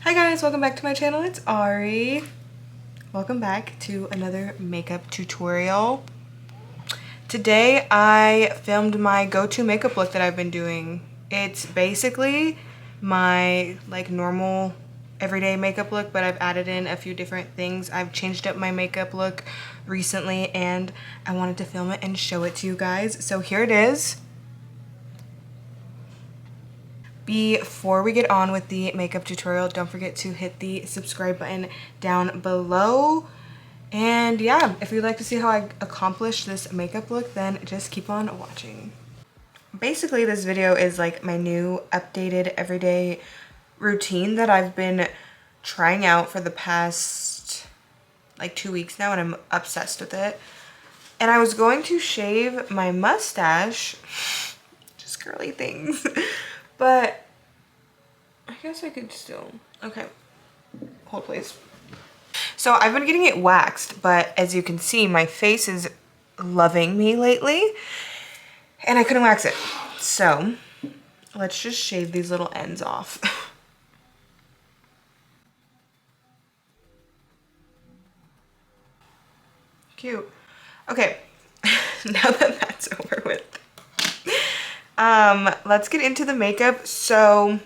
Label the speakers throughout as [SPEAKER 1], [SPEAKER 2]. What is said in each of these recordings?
[SPEAKER 1] Hi guys, welcome back to my channel. It's Ari. Welcome back to another makeup tutorial. Today I filmed my go-to makeup look that I've been doing. It's basically my normal everyday makeup look, but I've added in a few different things. I've changed up my makeup look recently and I wanted to film it and show it to you guys. So here it is. Before we get on with the makeup tutorial, don't forget to hit the subscribe button down below. And yeah, if you'd like to see how I accomplish this makeup look, then just keep on watching. Basically, this video is like my new updated everyday routine that I've been trying out for the past 2 weeks now, and I'm obsessed with it. And I was going to shave my mustache, just curly things. But I guess I could still, okay, hold please. So I've been getting it waxed, but as you can see, my face is loving me lately and I couldn't wax it. So let's just shave these little ends off. Cute. Okay, now that that's over with. Let's get into the makeup. So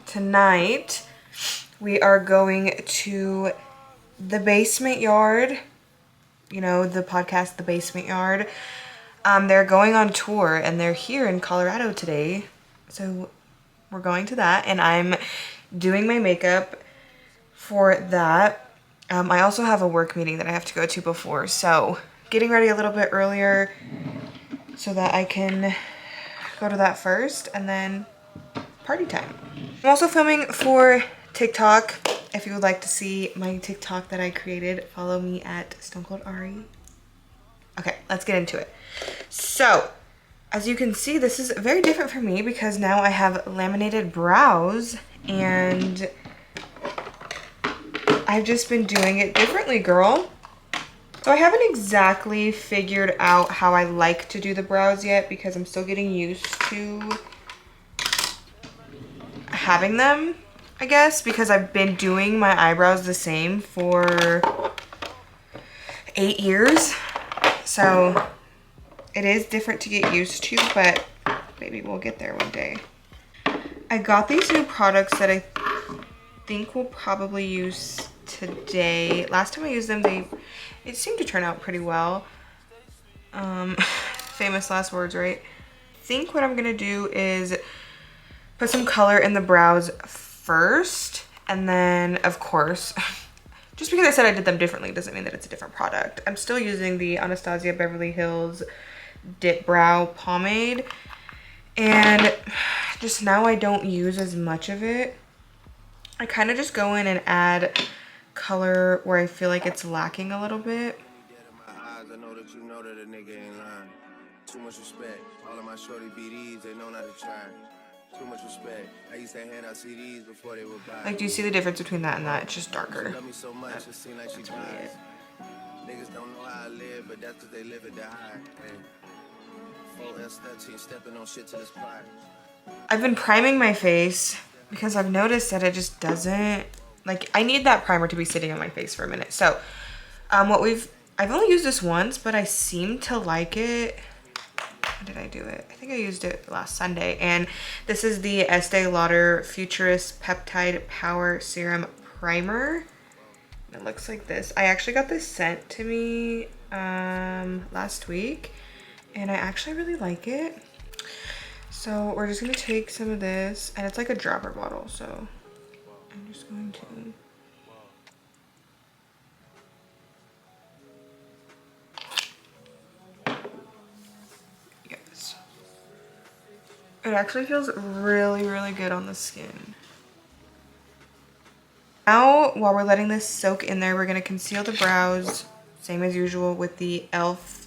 [SPEAKER 1] tonight we are going to the basement yard. You know, the podcast, The Basement Yard. They're going on tour and they're here in Colorado today. So we're going to that and I'm doing my makeup for that. I also have a work meeting that I have to go to before. So getting ready a little bit earlier so that I can go to that first and then party time. I'm also filming for TikTok. If you would like to see my TikTok that I created, follow me at StoneColdAri. Okay, let's get into it. So, as you can see, this is very different for me because now I have laminated brows and I've just been doing it differently, girl. So I haven't exactly figured out how I like to do the brows yet because I'm still getting used to having them, I guess, because I've been doing my eyebrows the same for 8 years. So it is different to get used to, but maybe we'll get there one day. I got these new products that I think we'll probably use today. Last time I used them, it seemed to turn out pretty well. Famous last words, right? I think what I'm gonna do is put some color in the brows first, and then of course, just because I said I did them differently doesn't mean that it's a different product. I'm still using the Anastasia Beverly Hills Dip Brow Pomade, and just now I don't use as much of it. I kind of just go in and add color where I feel like it's lacking a little bit.
[SPEAKER 2] Too much respect. All of my shorty BDs, they know not to try. Too much respect. I used to hand out CDs before they would buy.
[SPEAKER 1] Like, do you see the difference between that and that? It's just darker.
[SPEAKER 2] Love me so much, it seems like she dies. Niggas don't know how I live, but that's because they live it to high. 4S13 stepping on shit till it's pride.
[SPEAKER 1] I've been priming my face because I've noticed that it just doesn't, like, I need that primer to be sitting on my face for a minute. So, I've only used this once, but I seem to like it. When did I do it? I think I used it last Sunday. And this is the Estee Lauder Futurist Peptide Power Serum Primer. It looks like this. I actually got this sent to me last week. And I actually really like it. So we're just going to take some of this. And it's like a dropper bottle. So I'm just going to... It actually feels really, really good on the skin. Now, while we're letting this soak in there, we're going to conceal the brows, same as usual with the e.l.f.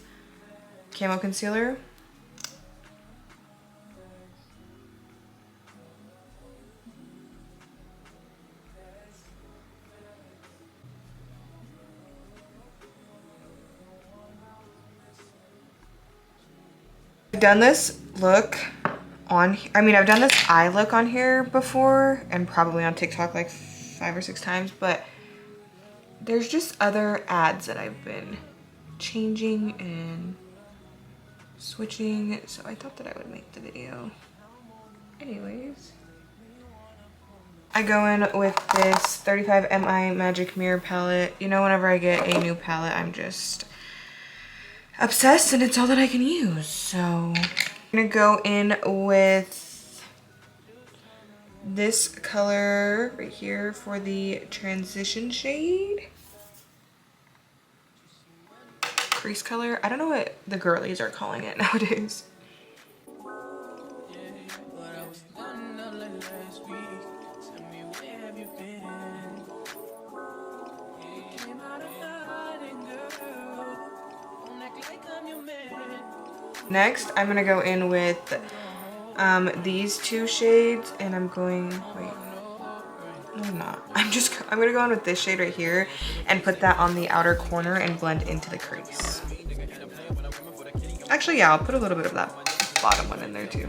[SPEAKER 1] Camo Concealer. I've done this look on, I mean, I've done this eye look on here before and probably on TikTok like 5 or 6 times, but there's just other ads that I've been changing and switching, so I thought that I would make the video. Anyways, I go in with this 35 MI Magic Mirror palette. You know, whenever I get a new palette, I'm just obsessed and it's all that I can use. So I'm gonna go in with this color right here for the transition shade. Crease color. I don't know what the girlies are calling it nowadays. Next, I'm gonna go in with these 2 shades, and I'm going, wait, no I'm not. I'm gonna go in with this shade right here and put that on the outer corner and blend into the crease. Actually, yeah, I'll put a little bit of that bottom one in there too.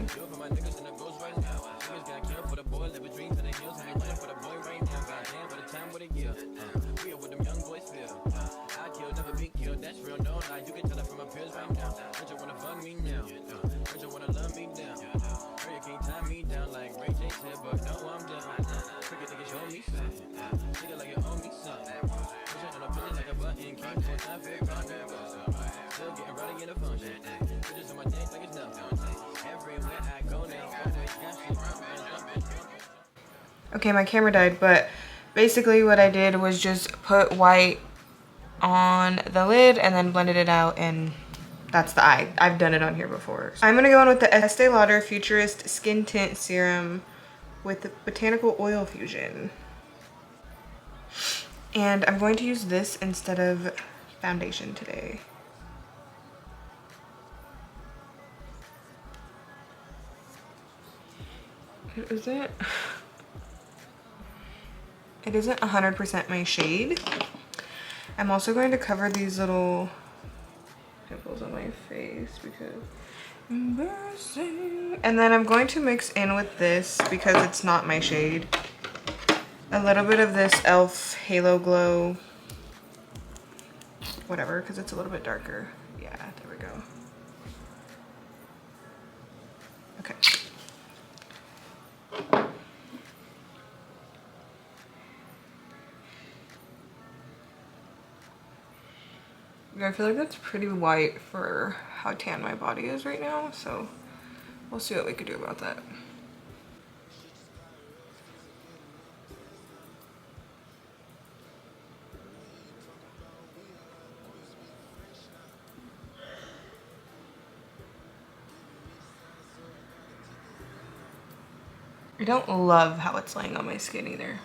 [SPEAKER 1] Okay, my camera died, but basically what I did was just put white on the lid and then blended it out, and that's the eye. I've done it on here before. I'm gonna go in with the Estee Lauder Futurist Skin Tint Serum with the Botanical Oil Fusion. And I'm going to use this instead of foundation today. It isn't 100% my shade. I'm also going to cover these little pimples on my face because embarrassing. And then I'm going to mix in with this because it's not my shade. A little bit of this e.l.f. Halo Glow, whatever, because it's a little bit darker. Yeah, there we go. Okay. I feel like that's pretty white for how tan my body is right now, so we'll see what we can do about that. I don't love how it's laying on my skin either.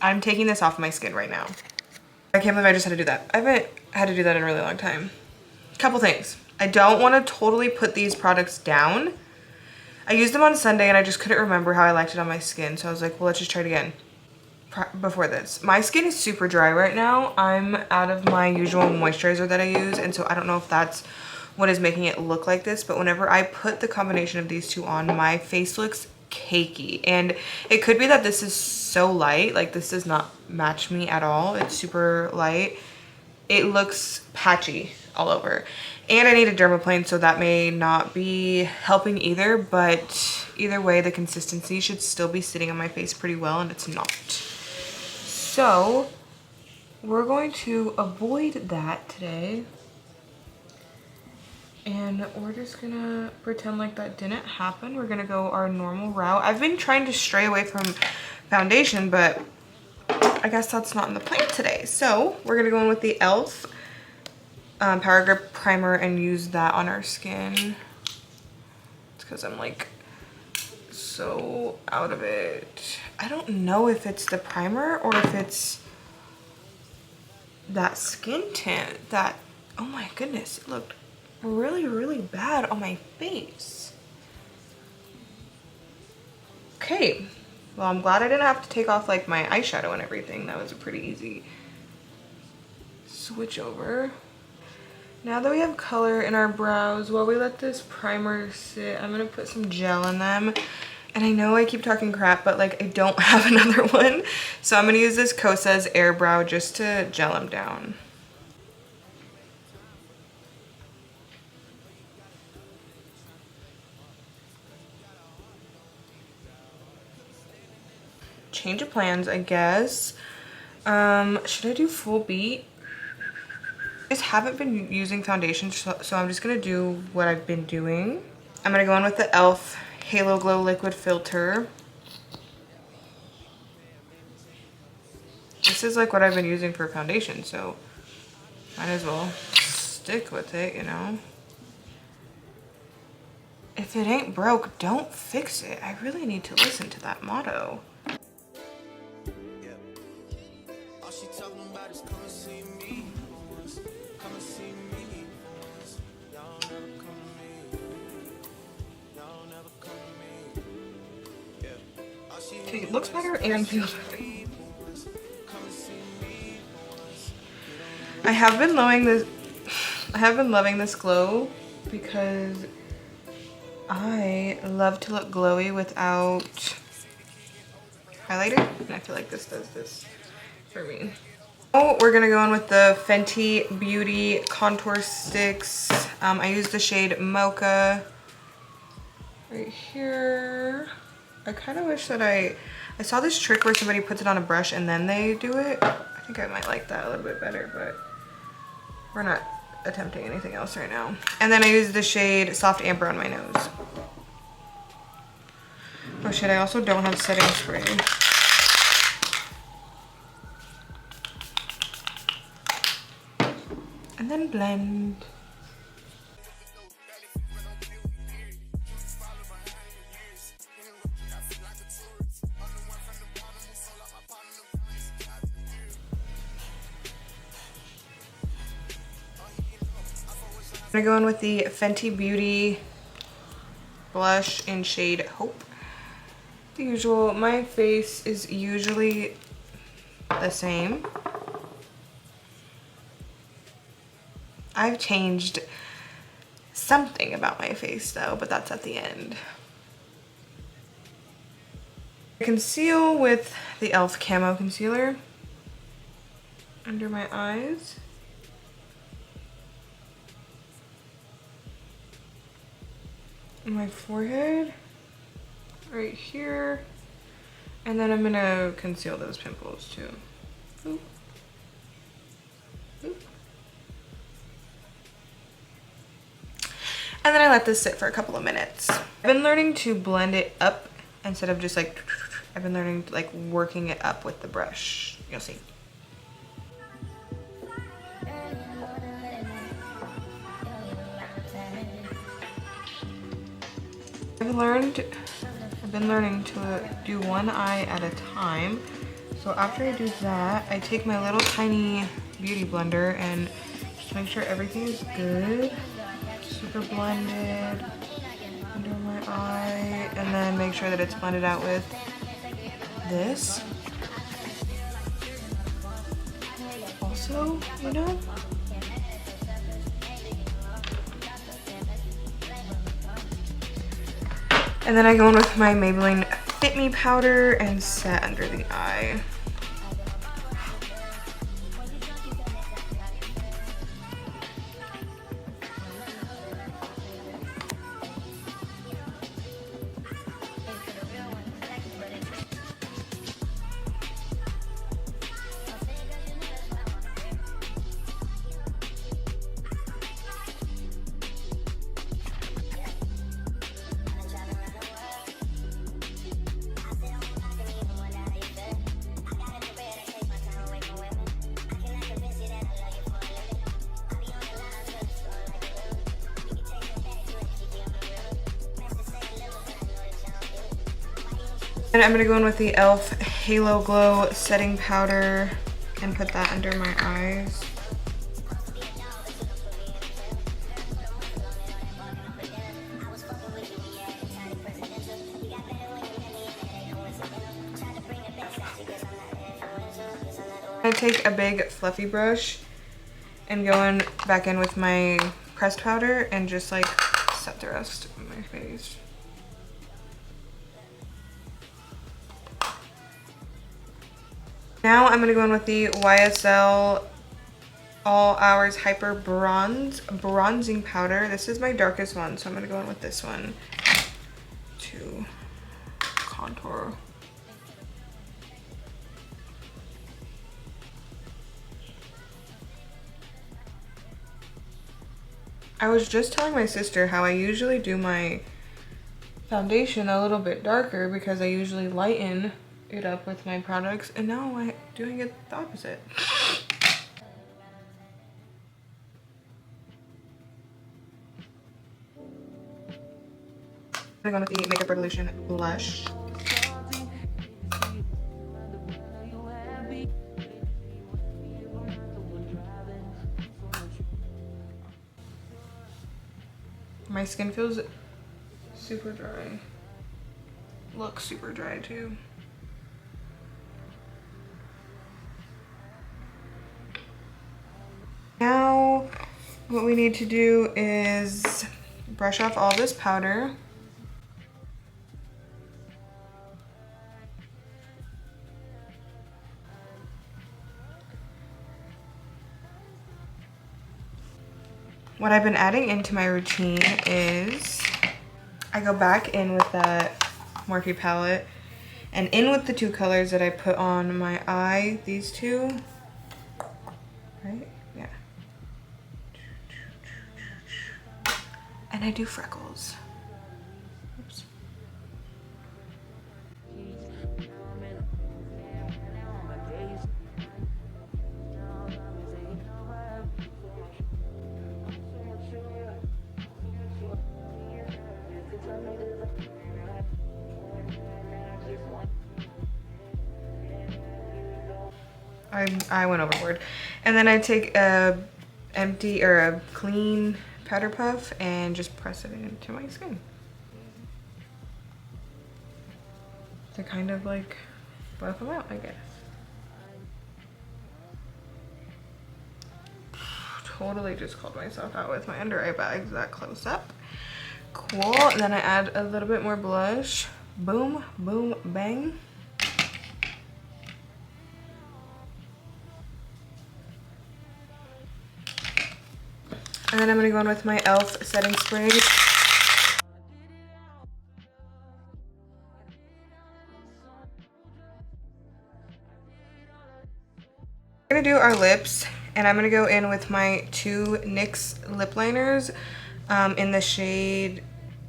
[SPEAKER 1] I'm taking this off my skin right now. I can't believe I just had to do that. I haven't had to do that in a really long time. Couple things. I don't want to totally put these products down. I used them on Sunday and I just couldn't remember how I liked it on my skin. So I was like, well, let's just try it again before this. My skin is super dry right now. I'm out of my usual moisturizer that I use. And so I don't know if that's what is making it look like this. But whenever I put the combination of these two on, my face looks cakey. And it could be that this is so light. Like, this does not match me at all. It's super light. It looks patchy all over. And I need a dermaplane, so that may not be helping either, but either way, the consistency should still be sitting on my face pretty well, and it's not. So we're going to avoid that today. And we're just gonna pretend like that didn't happen. We're gonna go our normal route. I've been trying to stray away from foundation, but I guess that's not in the plan today. So we're gonna go in with the e.l.f. Power Grip Primer and use that on our skin. It's because I'm like so out of it. I don't know if it's the primer or if it's that skin tint that, oh my goodness, it looked really, really bad on my face. Okay, well, I'm glad I didn't have to take off like my eyeshadow and everything. That was pretty easy. switch over. Now that we have color in our brows, while we let this primer sit, I'm gonna put some gel in them. And I know I keep talking crap, but like I don't have another one. So I'm gonna use this Kosas Air Brow just to gel them down. Change of plans, I guess. Should I do full beat? I just haven't been using foundation, so I'm just gonna do what I've been doing. I'm gonna go in with the e.l.f. Halo Glow Liquid Filter. This is like what I've been using for foundation, so might as well stick with it, you know? If it ain't broke, don't fix it. I really need to listen to that motto. Okay, it looks better and feels better. I have been loving this glow because I love to look glowy without highlighter, and I feel like this does this for me. Oh, we're gonna go in with the Fenty Beauty contour sticks. I use the shade Mocha right here. I kind of wish that I saw this trick where somebody puts it on a brush and then they do it. I think I might like that a little bit better, but we're not attempting anything else right now. And then I use the shade Soft Amber on my nose. Oh shit, I also don't have setting spray. And then blend. I'm gonna go in with the Fenty Beauty blush in shade Hope. The usual, my face is usually the same. I've changed something about my face though, but that's at the end. Conceal with the e.l.f. Camo Concealer under my eyes. My forehead, right here, and then I'm gonna conceal those pimples too. Oop. Oop. And then I let this sit for a couple of minutes. I've been learning to blend it up instead of just like, I've been learning to like working it up with the brush. You'll see. I've been learning to do one eye at a time. So after I do that, I take my little tiny beauty blender and just make sure everything is good. Super blended under my eye, and then make sure that it's blended out with this. Also, you know, and then I go in with my Maybelline Fit Me powder and set under the eye. And I'm gonna go in with the e.l.f. Halo Glow setting powder and put that under my eyes. I take a big fluffy brush and going back in with my pressed powder and just like set the rest of my face. Now I'm gonna go in with the YSL All Hours Hyper Bronzing Powder. This is my darkest one, so I'm gonna go in with this one to contour. I was just telling my sister how I usually do my foundation a little bit darker because I usually lighten it up with my products, and now I'm doing it the opposite. I'm going with the Makeup Revolution blush. My skin feels super dry. Looks super dry too. Now what we need to do is brush off all this powder. What I've been adding into my routine is I go back in with that Morphe palette and in with the two colors that I put on my eye, these two, right? Yeah. And I do freckles. Oops. I went overboard. And then I take a empty or a clean powder puff and just press it into my skin to kind of like buff them out, I guess. Totally just called myself out with my under eye bags that close up. Cool. And then I add a little bit more blush. Boom, boom, bang. And then I'm gonna go in with my e.l.f. setting spray. We're gonna do our lips, and I'm gonna go in with my two NYX lip liners in the shade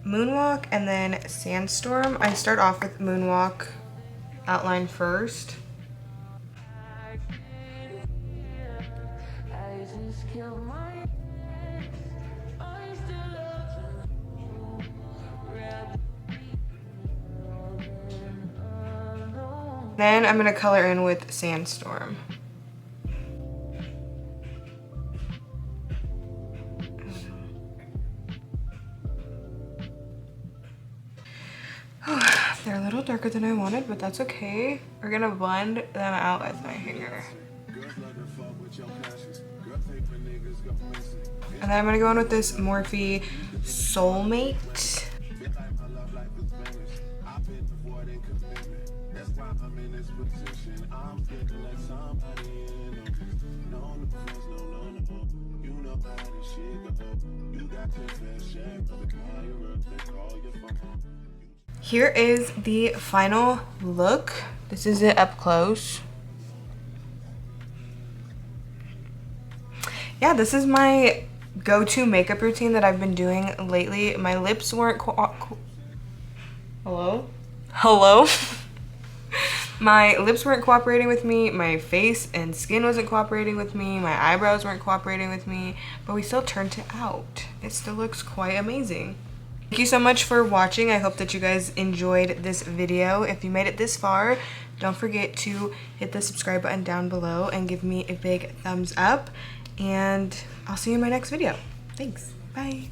[SPEAKER 1] Moonwalk and then Sandstorm. I start off with Moonwalk outline first. Then I'm gonna color in with Sandstorm. They're a little darker than I wanted, but that's okay. We're gonna blend them out with my finger. And then I'm gonna go in with this Morphe Soulmate. Here is the final look. This is it up close. Yeah, this is my go-to makeup routine that I've been doing lately. My lips weren't Hello? Hello? My lips weren't cooperating with me, my face and skin wasn't cooperating with me, my eyebrows weren't cooperating with me, but we still turned it out. It still looks quite amazing. Thank you so much for watching. I hope that you guys enjoyed this video. If you made it this far, don't forget to hit the subscribe button down below and give me a big thumbs up. And I'll see you in my next video. Thanks. Bye.